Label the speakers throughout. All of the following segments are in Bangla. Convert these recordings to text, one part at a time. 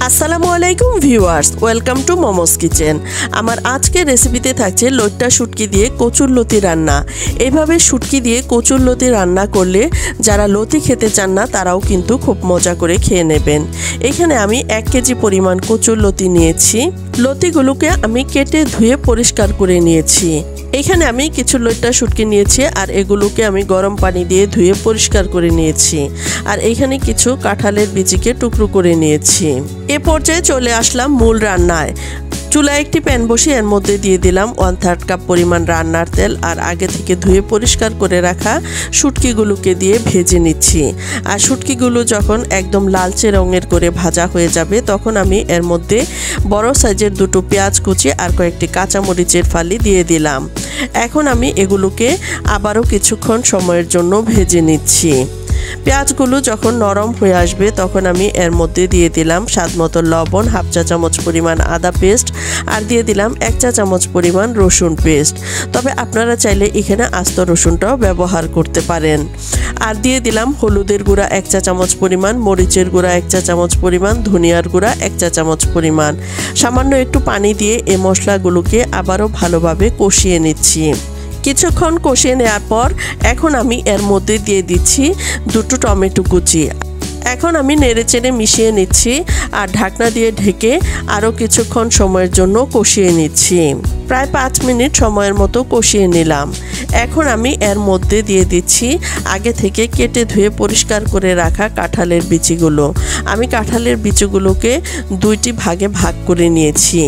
Speaker 1: আসসালামু আলাইকুম viewers, welcome to momos kitchen. আমার আজকের রেসিপিতে থাকছে লইট্টা শুটকি দিয়ে কচুরলতি রান্না। এইভাবে শুটকি দিয়ে কচুরলতি রান্না করলে যারা লতি খেতে চান না তারাও কিন্তু খুব মজা করে খেয়ে নেবেন। এখানে আমি 1 কেজি পরিমাণ কচুরলতি নিয়েছি। লতিগুলোকে আমি কেটে ধুয়ে পরিষ্কার করে নিয়েছি। এখানে আমি কিছু লইট্টা শুটকি নিয়েছি আর এগুলোকে আমি গরম পানি দিয়ে ধুয়ে পরিষ্কার করে নিয়েছি। আর এখানে কিছু কাঁঠালের বিচিকে টুকরো করে নিয়েছি। এ পর্যায়ে চলে আসলাম মূল রান্নায়। চুলায় একটি প্যান বসিয়ে এর মধ্যে দিয়ে দিলাম 1/3 কাপ পরিমাণ রান্নার তেল আর আগে থেকে ধুয়ে পরিষ্কার করে রাখা শুটকিগুলোকে দিয়ে ভেজে নিচ্ছি। আর শুটকিগুলো যখন একদম লালচে রঙের করে ভাজা হয়ে যাবে তখন আমি এর মধ্যে বড় সাইজের 2টো পেঁয়াজ কুচি আর কয়েকটি কাঁচামরিচের ফালি দিয়ে দিলাম। এখন আমি এগুলোকে আবারও কিছুক্ষণ সময়ের জন্য ভেজে নিচ্ছি। পেঁয়াজগুলো যখন নরম হয়ে আসবে তখন আমি এর মধ্যে দিয়ে দিলাম স্বাদমতো লবণ, 1/2 চা চামচ পরিমাণ আদা পেস্ট আর দিয়ে দিলাম 1 চা চামচ পরিমাণ রসুন পেস্ট। তবে আপনারা চাইলে এখানে আস্ত রসুনটাও ব্যবহার করতে পারেন। আর দিয়ে দিলাম হলুদের গুঁড়া 1 চা চামচ পরিমাণ, মরিচের গুঁড়া 1 চা চামচ পরিমাণ, ধনিয়ার গুঁড়া 1 চা চামচ পরিমাণ। সামান্য একটু পানি দিয়ে এই মশলাগুলোকে আবারও ভালোভাবে কষিয়ে নিচ্ছি। কিছুক্ষণ কষিয়ে নেওয়ার পর এখন আমি এর মধ্যে দিয়ে দিচ্ছি 2টো টমেটো কুচি। এখন আমি নেড়েচেড়ে মিশিয়ে নিচ্ছি আর ঢাকনা দিয়ে ঢেকে আরও কিছুক্ষণ সময়ের জন্য কষিয়ে নিচ্ছি। প্রায় 5 মিনিট সময়ের মতো কষিয়ে নিলাম। এখন আমি এর মধ্যে দিয়ে দিচ্ছি আগে থেকে কেটে ধুয়ে পরিষ্কার করে রাখা কাঁঠালের বিচিগুলো। আমি কাঁঠালের বিচিগুলোকে 2টি ভাগে ভাগ করে নিয়েছি।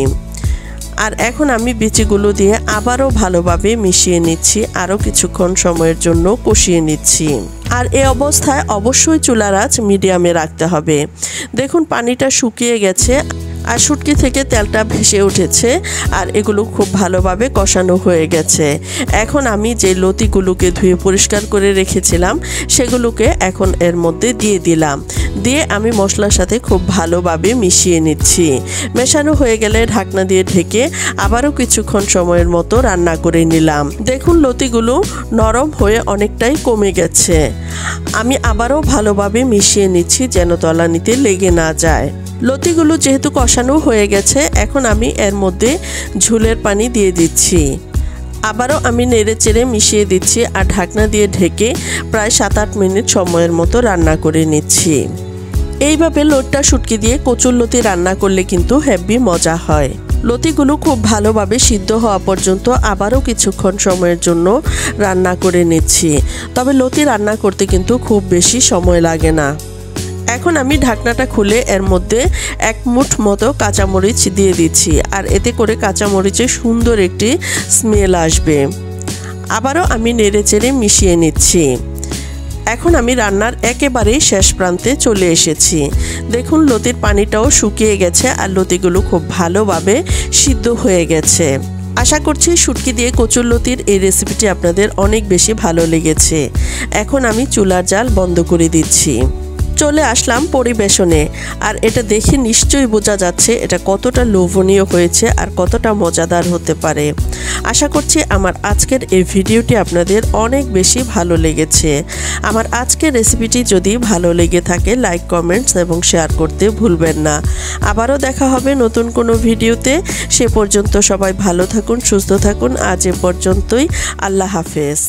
Speaker 1: আর এখন আমি বিচিগুলো দিয়ে আবারও ভালোভাবে মিশিয়ে নিচ্ছি, আরও কিছুক্ষণ সময়ের জন্য কষিয়ে নিচ্ছি। আর এই অবস্থায় অবশ্যই চুলার আঁচ মিডিয়ামে রাখতে হবে। দেখুন পানিটা শুকিয়ে গেছে আর শুটকি থেকে তেলটা ভেসে উঠেছে আর এগুলো খুব ভালোভাবে কষানো হয়ে গেছে। এখন আমি যে লতিগুলোকে ধুয়ে পরিষ্কার করে রেখেছিলাম সেগুলোকে এখন এর মধ্যে দিয়ে দিলাম। দিয়ে আমি মশলার সাথে খুব ভালোভাবে মিশিয়ে নিচ্ছি। মেশানো হয়ে গেলে ঢাকনা দিয়ে ঢেকে আবারও কিছুক্ষণ সময়ের মতো রান্না করে নিলাম। দেখুন লতিগুলো নরম হয়ে অনেকটাই কমে গেছে। আমি আবারও ভালোভাবে মিশিয়ে নিচ্ছি যেন তলানিতে লেগে না যায়। লতিগুলো যেহেতু কষানো হয়ে গেছে এখন আমি এর মধ্যে ঝোলের পানি দিয়ে দিচ্ছি। আবারও আমি নেড়েচেড়ে মিশিয়ে দিচ্ছি আর ঢাকনা দিয়ে ঢেকে প্রায় 7-8 মিনিট সময়ের মতো রান্না করে নিচ্ছি। এইভাবে লইট্টা শুটকি দিয়ে কচুরলতি রান্না করলে কিন্তু হেভি মজা হয়। লতিগুলো খুব ভালোভাবে সিদ্ধ হওয়া পর্যন্ত আবারও কিছুক্ষণ সময়ের জন্য রান্না করে নিচ্ছি। তবে লতি রান্না করতে কিন্তু খুব বেশি সময় লাগে না। এখন আমি ঢাকনাটা খুলে এর মধ্যে 1 মুঠ মতো কাঁচামরিচ দিয়ে দিচ্ছি আর এতে করে কাঁচামরিচের সুন্দর একটি স্মেল আসবে। আবারও আমি নেড়েচেড়ে মিশিয়ে নিচ্ছি। এখন আমি রান্নার একেবারেই শেষ প্রান্তে চলে এসেছি। দেখুন লতির পানিটাও শুকিয়ে গেছে আর লতিগুলো খুব ভালোভাবে সিদ্ধ হয়ে গেছে। আশা করছি শুটকি দিয়ে কচুরলতির এই রেসিপিটি আপনাদের অনেক বেশি ভালো লেগেছে। এখন আমি চুলার জাল বন্ধ করে দিচ্ছি। চলে আসলাম পরিবেশনে। আর এটা দেখে নিশ্চয়ই বোঝা যাচ্ছে এটা কতটা লোভনীয় হয়েছে আর কতটা মজাদার হতে পারে। আশা করছি আমার আজকের এই ভিডিওটি আপনাদের অনেক বেশি ভালো লেগেছে। আমার আজকের রেসিপিটি যদি ভালো লেগে থাকে লাইক, কমেন্টস এবং শেয়ার করতে ভুলবেন না। আবারও দেখা হবে নতুন কোনো ভিডিওতে। সে পর্যন্ত সবাই ভালো থাকুন, সুস্থ থাকুন। আজ এ পর্যন্তই। আল্লাহ হাফেজ।